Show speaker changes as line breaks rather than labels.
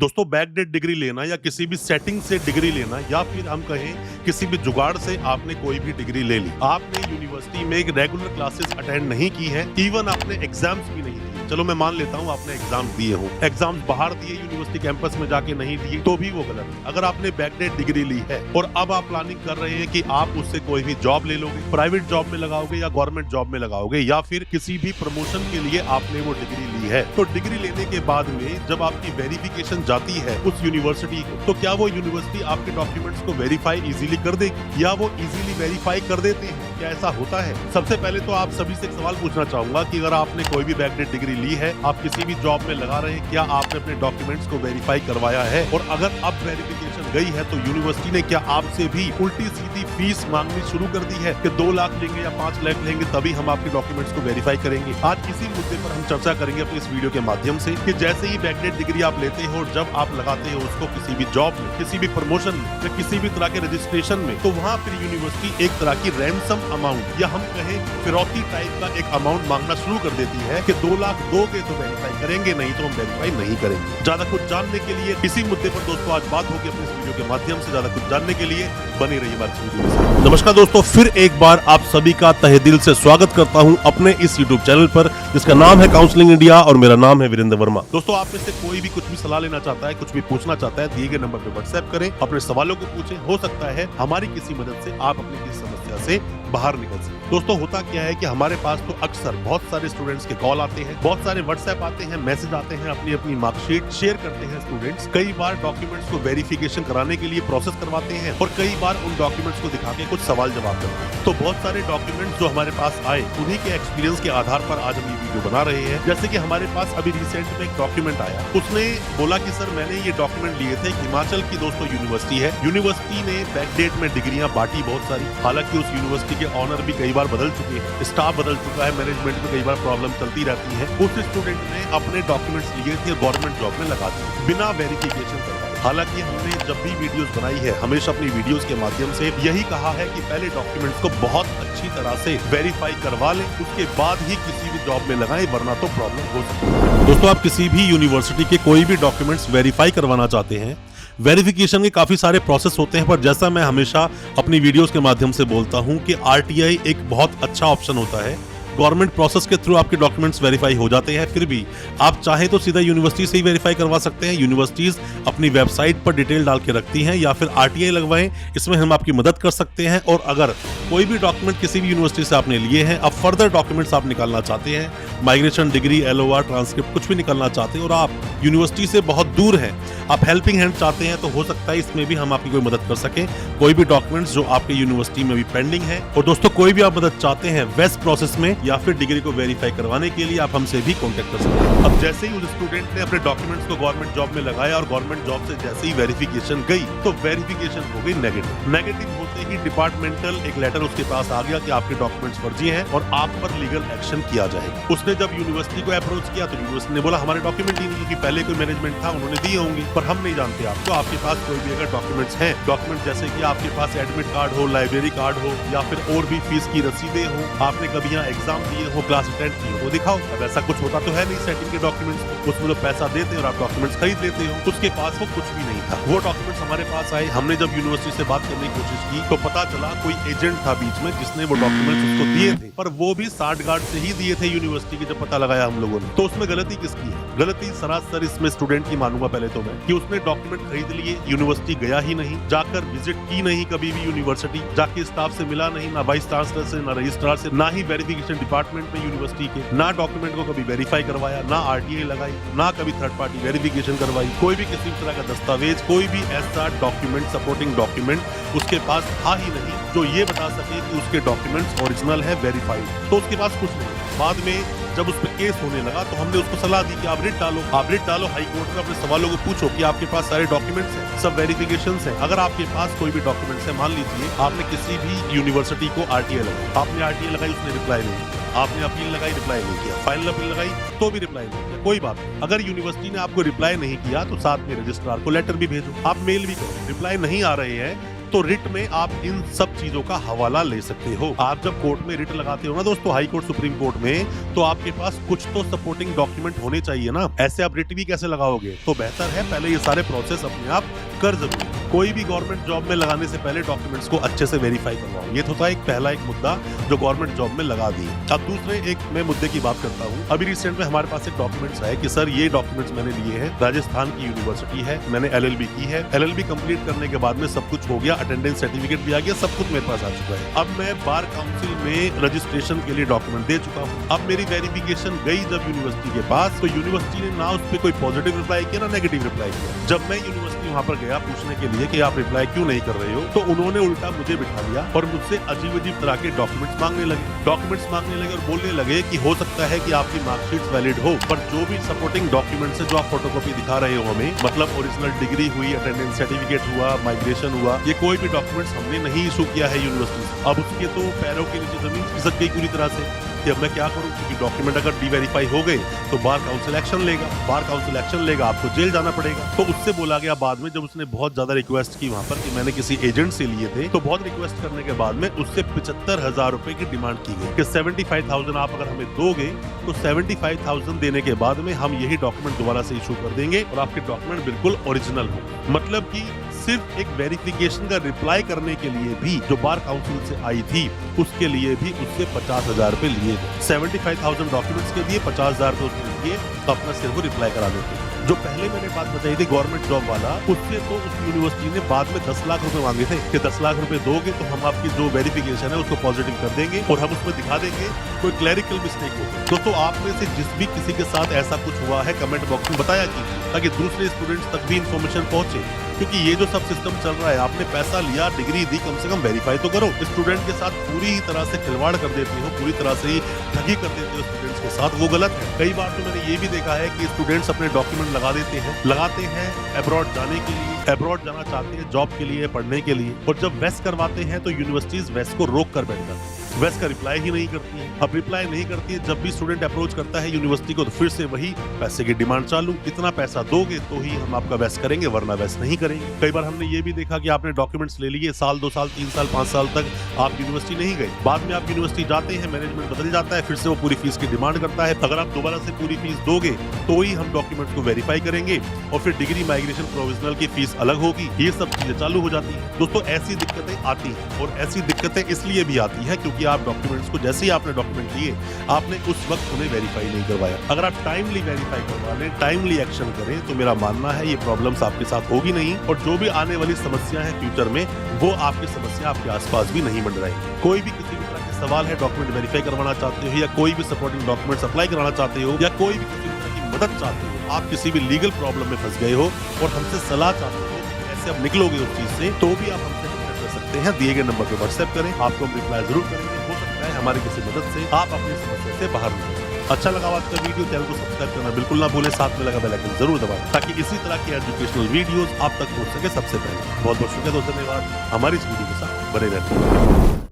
दोस्तों backdate degree लेना या किसी भी सेटिंग से डिग्री लेना या फिर हम कहें किसी भी जुगाड़ से आपने कोई भी डिग्री ले ली, आपने यूनिवर्सिटी में एक रेगुलर क्लासेस अटेंड नहीं की है, इवन आपने एग्जाम्स भी नहीं दिए। चलो मैं मान लेता हूँ आपने एग्जाम दिए हो, एग्जाम बाहर दिए, यूनिवर्सिटी कैंपस में जाके नहीं दिए, तो भी वो गलत है। अगर आपने बैकडेट डिग्री ली है और अब आप प्लानिंग कर रहे हैं कि आप उससे कोई भी जॉब ले लोगे, प्राइवेट जॉब में लगाओगे या गवर्नमेंट जॉब में लगाओगे या फिर किसी भी प्रमोशन के लिए आपने वो डिग्री ली है, तो डिग्री लेने के बाद में जब आपकी वेरिफिकेशन जाती है उस यूनिवर्सिटी को, तो क्या वो यूनिवर्सिटी आपके डॉक्यूमेंट्स को वेरीफाई इजीली कर देगी या वो इजीली वेरीफाई कर देते हैं? क्या ऐसा होता है? सबसे पहले तो आप सभी से एक सवाल पूछना चाहूंगा कि अगर आपने कोई भी बैकडेट डिग्री ली है, आप किसी भी जॉब में लगा रहे हैं, क्या आपने अपने डॉक्यूमेंट्स को वेरीफाई करवाया है? और अगर अब वेरिफिकेशन गई है तो यूनिवर्सिटी ने क्या आपसे भी उल्टी सीधी फीस मांगनी शुरू कर दी है कि 2 लाख लेंगे या 5 लाख लेंगे तभी हम आपके डॉक्यूमेंट्स को वेरीफाई करेंगे? आज इसी मुद्दे पर हम चर्चा करेंगे अपने इस वीडियो के माध्यम से कि जैसे ही बैकडेट डिग्री आप लेते हो, जब आप लगाते हो उसको किसी भी जॉब में, किसी भी प्रमोशन में या किसी भी तरह के रजिस्ट्रेशन में, तो वहाँ फिर यूनिवर्सिटी एक तरह की रैंसम अमाउंट या हम कहें फिरौती टाइप का एक अमाउंट मांगना शुरू कर देती है कि 2 लाख दोगे तो वेरीफाई करेंगे, नहीं तो हम वेरीफाई नहीं करेंगे। ज्यादा कुछ जानने के लिए इसी मुद्दे पर दोस्तों आज बात होगी अपने इस वीडियो के माध्यम से। ज्यादा कुछ जानने के लिए बनी रहिए हमारे वीडियो में। नमस्कार दोस्तों, फिर एक बार आप सभी का तहे दिल से स्वागत करता हूं अपने इस यूट्यूब चैनल पर जिसका नाम है काउंसलिंग इंडिया और मेरा नाम है वीरेंद्र वर्मा। दोस्तों आप में से कोई भी कुछ भी सलाह लेना चाहता है, कुछ भी पूछना चाहता है, दिए गए नंबर पर व्हाट्सएप करें, अपने सवालों को पूछें, हो सकता है हमारी किसी मदद से आप अपनी किसी समस्या से बाहर निकल सके। दोस्तों होता क्या है कि हमारे पास तो अक्सर बहुत सारे स्टूडेंट्स के कॉल आते हैं, बहुत सारे व्हाट्सएप आते हैं, मैसेज आते हैं, अपनी अपनी मार्कशीट शेयर करते हैं स्टूडेंट्स। कई बार डॉक्यूमेंट्स को वेरिफिकेशन कराने के लिए प्रोसेस करवाते हैं और कई बार उन डॉक्यूमेंट्स को दिखा के कुछ सवाल जवाब करते हैं। तो बहुत सारे डॉक्यूमेंट्स जो हमारे पास आए, उन्हीं के एक्सपीरियंस के आधार पर आज हम ये वीडियो बना रहे हैं। जैसे कि हमारे पास अभी रिसेंट में एक डॉक्यूमेंट आया, उसने बोला कि सर मैंने ये डॉक्यूमेंट लिए थे, हिमाचल की दोस्तों यूनिवर्सिटी है, यूनिवर्सिटी ने बैकडेट में डिग्रियां बांटी बहुत सारी, हालांकि उस यूनिवर्सिटी के ऑनर भी कई बार बदल चुके हैं, स्टाफ बदल चुका है, मैनेजमेंट में कई बार प्रॉब्लम चलती रहती है। उस स्टूडेंट ने अपने डॉक्यूमेंट्स लिए थे, गवर्नमेंट जॉब में लगा दिए बिना वेरिफिकेशन करवाए। हालांकि हमने जब भी वीडियोस बनाई है हमेशा अपनी वीडियोस के माध्यम से यही कहा है कि पहले डॉक्यूमेंट्स को बहुत अच्छी तरह से वेरीफाई करवा लें, उसके बाद ही किसी भी जॉब में लगाएं, वरना तो प्रॉब्लम हो सकती है। दोस्तों आप किसी भी यूनिवर्सिटी के कोई भी डॉक्यूमेंट्स वेरीफाई करवाना चाहते हैं, वेरिफिकेशन के काफी सारे प्रोसेस होते हैं, पर जैसा मैं हमेशा अपनी वीडियोस के माध्यम से बोलता हूं कि आरटीआई एक बहुत अच्छा ऑप्शन होता है। गवर्नमेंट प्रोसेस के थ्रू आपके डॉक्यूमेंट्स वेरीफाई हो जाते हैं, फिर भी आप चाहे तो सीधा यूनिवर्सिटी से ही वेरीफाई करवा सकते हैं। यूनिवर्सिटीज अपनी वेबसाइट पर डिटेल डाल के रखती हैं, या फिर आरटीआई लगवाएं, इसमें हम आपकी मदद कर सकते हैं। और अगर कोई भी डॉक्यूमेंट किसी भी यूनिवर्सिटी से आपने लिए हैं, अब फर्दर डॉक्यूमेंट्स आप निकालना चाहते हैं, माइग्रेशन डिग्री, एलओआर, ट्रांसक्रिप्ट कुछ भी निकालना चाहते हैं और आप यूनिवर्सिटी से बहुत दूर हैं, आप हेल्पिंग हैंड चाहते हैं, तो हो सकता है इसमें भी हम आपकी कोई मदद कर सकें। कोई भी डॉक्यूमेंट्स जो आपके यूनिवर्सिटी में भी पेंडिंग है, और दोस्तों कोई भी आप मदद चाहते हैं वेस्ट प्रोसेस में या फिर डिग्री को वेरीफाई करवाने के लिए, आप हमसे भी कांटेक्ट कर सकते हैं। अब जैसे ही उस स्टूडेंट ने अपने डॉक्यूमेंट्स को गवर्नमेंट जॉब में लगाया और गवर्नमेंट जॉब से जैसे ही वेरिफिकेशन गई, तो वेरिफिकेशन हो गई नेगेटिव। नेगेटिव होते ही डिपार्टमेंटल एक लेटर उसके पास आ गया कि आपके डॉक्यूमेंट्स फर्जी हैं और आप पर लीगल एक्शन किया जाएगा। उसने जब यूनिवर्सिटी को अप्रोच किया तो यूनिवर्सिटी ने बोला हमारे डॉक्यूमेंट ही नहीं, कि पहले कोई मैनेजमेंट था उन्होंने दिए होंगे, पर हम नहीं जानते आपको। आपके पास कोई भी अगर डॉक्यूमेंट्स हैं, डॉक्यूमेंट जैसे कि आपके पास एडमिट कार्ड हो, लाइब्रेरी कार्ड हो, या फिर और भी फीस की रसीदें हो, आपने कभी यहाँ एग्जाम दिए हो, क्लास अटेंड की हो, तो दिखाओ। अब ऐसा कुछ होता तो है नहीं सेटिंग के डॉक्यूमेंट्स, उसमें तो पैसा देते और आप डॉक्यूमेंट्स खरीद लेते हो, उसके पास वो कुछ भी नहीं था। वो डॉक्यूमेंट्स हमारे पास आए, हमने जब यूनिवर्सिटी से बात करने की कोशिश की तो पता चला कोई एजेंट था बीच में जिसने वो डॉक्यूमेंट्स उसको दिए थे, पर वो भी साठगांठ से ही दिए थे यूनिवर्सिटी की। जब पता लगाया हम लोगों ने, तो उसमें गलती किसकी है? गलती सरासर इसमें स्टूडेंट की मानूंगा पहले तो मैं, कि उसने डॉक्यूमेंट खरीद लिए, यूनिवर्सिटी गया ही नहीं, जाकर विजिट की नहीं कभी भी यूनिवर्सिटी, जाके स्टाफ से मिला नहीं, ना वाइस चांसलर से, ना रजिस्ट्रार से, ना ही वेरिफिकेशन डिपार्टमेंट में यूनिवर्सिटी के, ना डॉक्यूमेंट को कभी वेरीफाई करवाया, ना आरटीआई लगाई, ना कभी थर्ड पार्टी वेरिफिकेशन करवाई, कोई भी किसी तरह का दस्तावेज, कोई भी ऐसा डॉक्यूमेंट, सपोर्टिंग डॉक्यूमेंट उसके पास था ही नहीं जो ये बता सके कि उसके डॉक्यूमेंट्स ओरिजिनल है, वेरीफाइड। तो उसके पास कुछ नहीं। बाद में जब उस पर केस होने लगा तो हमने उसको सलाह दी कि आप रिट डालो हाई कोर्ट में, अपने सवालों को पूछो कि आपके पास सारे डॉक्यूमेंट्स हैं, सब वेरिफिकेशंस हैं। अगर आपके पास कोई भी डॉक्यूमेंट्स है, मान लीजिए आपने किसी भी यूनिवर्सिटी को आरटीआई लगाई, आपने आरटीआई लगाई, उसने रिप्लाई नहीं किया, आपने अपील लगाई, रिप्लाई नहीं किया, फाइनल अपील लगाई तो भी रिप्लाई नहीं किया, कोई बात नहीं। अगर यूनिवर्सिटी ने आपको रिप्लाई नहीं किया तो साथ में रजिस्ट्रार को लेटर भी भेजो, आप मेल भी करो, रिप्लाई नहीं आ रहे हैं तो रिट में आप इन सब चीजों का हवाला ले सकते हो। आप जब कोर्ट में रिट लगाते हो ना दोस्तों, हाई कोर्ट सुप्रीम कोर्ट में, तो आपके पास कुछ तो सपोर्टिंग डॉक्यूमेंट होने चाहिए ना। ऐसे आप रिट भी कैसे लगाओगे? तो बेहतर है पहले ये सारे प्रोसेस अपने आप कर जरूर। कोई भी गवर्नमेंट जॉब में लगाने से पहले डॉक्यूमेंट्स को अच्छे से वेरीफाई करवाओ। ये तो था एक पहला मुद्दा जो गवर्नमेंट जॉब में लगा दी। अब दूसरे एक मैं मुद्दे की बात करता हूँ। अभी रिसेंट में हमारे पास एक डॉक्यूमेंट्स है कि सर ये डॉक्यूमेंट्स मैंने लिए हैं, राजस्थान की यूनिवर्सिटी है, मैंने LLB की है, LLB कंप्लीट करने के बाद में सब कुछ हो गया, अटेंडेंस सर्टिफिकेट भी आ गया, सब कुछ मेरे पास आ चुका है। अब मैं बार काउंसिल में रजिस्ट्रेशन के लिए डॉक्यूमेंट दे चुका हूँ। अब मेरी वेरिफिकेशन गई जब यूनिवर्सिटी के पास, तो यूनिवर्सिटी ने ना उस पर कोई पॉजिटिव रिप्लाई किया ना नेगेटिव रिप्लाई किया। जब मैं यूनिवर्सिटी वहाँ पर गया पूछने के लिए कि आप रिप्लाई क्यों नहीं कर रहे हो, तो उन्होंने उल्टा मुझे बिठा लिया और मुझसे अजीब अजीब तरह के डॉक्यूमेंट्स मांगने लगे और बोलने लगे कि हो सकता है कि आपकी मार्कशीट वैलिड हो, पर जो भी सपोर्टिंग डॉक्यूमेंट्स है जो आप फोटोकॉपी दिखा रहे हो हमें, मतलब ओरिजिनल डिग्री हुई, अटेंडेंस सर्टिफिकेट हुआ, माइग्रेशन हुआ, ये कोई भी डॉक्यूमेंट्स हमने नहीं इशू किया है यूनिवर्सिटी से। अब उसके तो पैरों के नीचे जमीन खिसक गई पूरी तरह से कि अब मैं क्या करूं, क्योंकि डॉक्यूमेंट अगर डी-वेरीफाई हो गए तो बार काउंसिल एक्शन लेगा, बार काउंसिल एक्शन लेगा, आपको जेल जाना पड़ेगा। तो उससे बोला गया बाद में, जब उसने बहुत ज्यादा रिक्वेस्ट की वहां पर कि मैंने किसी एजेंट से लिए थे, तो बहुत रिक्वेस्ट करने के बाद में उससे 75,000 रुपए की डिमांड की गई कि 75,000 आप अगर हमें दोगे तो 75,000 देने के बाद में हम यही डॉक्यूमेंट दोबारा से इशू कर देंगे और आपके डॉक्यूमेंट बिल्कुल ओरिजिनल हो। मतलब कि सिर्फ एक वेरिफिकेशन का रिप्लाई करने के लिए भी जो बार काउंसिल से आई थी, उसके लिए भी उससे 50,000 रुपए लिए थे। 75,000 डॉक्यूमेंट्स के लिए 50,000 रुपए उसने लिए तो अपना सिर्फ रिप्लाई करा देते। जो पहले मैंने बात बताई थी गवर्नमेंट जॉब वाला, उससे तो उस यूनिवर्सिटी ने बाद में 10 लाख रुपए मांगे थे कि 10 लाख रुपए दोगे तो हम आपकी जो वेरिफिकेशन है उसको पॉजिटिव कर देंगे और हम उसमें दिखा देंगे कोई क्लैरिकल मिस्टेक हो। दोस्तों आप में से जिस भी किसी के साथ ऐसा कुछ हुआ है कमेंट बॉक्स में बताया कीजिए, ताकि दूसरे स्टूडेंट्स तक भी इन्फॉर्मेशन पहुंचे। क्योंकि ये जो सब सिस्टम चल रहा है, आपने पैसा लिया, डिग्री दी, कम से कम वेरीफाई तो करो। स्टूडेंट के साथ पूरी ही तरह से खिलवाड़ कर देते हो, पूरी तरह से ही ठगी कर देते हो स्टूडेंट्स के साथ, वो गलत है। कई बार तो मैंने ये भी देखा है कि स्टूडेंट्स अपने डॉक्यूमेंट लगाते हैं अब्रॉड जाने के लिए, अब्रॉड जाना चाहते हैं जॉब के लिए, पढ़ने के लिए, और जब वेस करवाते हैं तो यूनिवर्सिटीज वेस को रोक कर बैठ जाती है, वेस का रिप्लाई ही नहीं करती है। अब रिप्लाई नहीं करती है, जब भी स्टूडेंट अप्रोच करता है यूनिवर्सिटी को तो फिर से वही पैसे की डिमांड चालू, इतना पैसा दोगे तो ही हम आपका वेस करेंगे वरना वेस नहीं करेंगे। कई बार हमने ये भी देखा कि आपने डॉक्यूमेंट्स ले लिए, साल 2 साल 3 साल 5 साल तक आप यूनिवर्सिटी नहीं गए, बाद में आप यूनिवर्सिटी जाते हैं, मैनेजमेंट बदल जाता है, फिर से वो पूरी फीस की डिमांड करता है। अगर आप दोबारा से पूरी फीस दोगे तो ही हम डॉक्यूमेंट्स को वेरीफाई करेंगे और फिर डिग्री, माइग्रेशन, प्रोविजनल की फीस अलग होगी, ये सब चीजें चालू हो जाती है। दोस्तों ऐसी दिक्कतें आती हैं और ऐसी दिक्कतें इसलिए भी आती है क्योंकि आप डॉक्यूमेंट्स को जैसे ही आपने डॉक्यूमेंट लिए, आपने उस वक्त उन्हें वेरीफाई नहीं करवाया। अगर आप टाइमली वेरीफाई करवा लें, टाइमली एक्शन करें, तो मेरा मानना है ये प्रॉब्लम्स आपके साथ होगी नहीं और जो भी आने वाली समस्या है फ्यूचर में, वो आपकी समस्या आपके आसपास भी नहीं मंडराएगी। कोई भी किसी भी तरह के सवाल है, डॉक्यूमेंट वेरीफाई करवाना चाहते हो या कोई भी सपोर्टिंग डॉक्यूमेंट्स अप्लाई कराना चाहते हो या कोई भी किसी भी तरह की मदद चाहते हो, आप किसी भी लीगल प्रॉब्लम में फंस गए हो और हमसे सलाह चाहते हो कि कैसे आप निकलोगे उस चीज से, तो भी आप हमसे कॉन्टेक्ट कर सकते हैं। दिए गए नंबर पर व्हाट्सएप करें, आपको हम रिप्लाई जरूर करेंगे। हो सकता है हमारी किसी मदद से आप अपनी समस्या से बाहर निकलें। अच्छा लगा आज का वीडियो, चैनल को सब्सक्राइब करना बिल्कुल ना भूलें, साथ में लगा बेल आइकन जरूर दबाएं ताकि इसी तरह की एजुकेशनल वीडियोस आप तक पहुंच सके सबसे पहले। बहुत बहुत शुक्रिया दोस्तों, धन्यवाद हमारी इस वीडियो के साथ बने रहते हैं।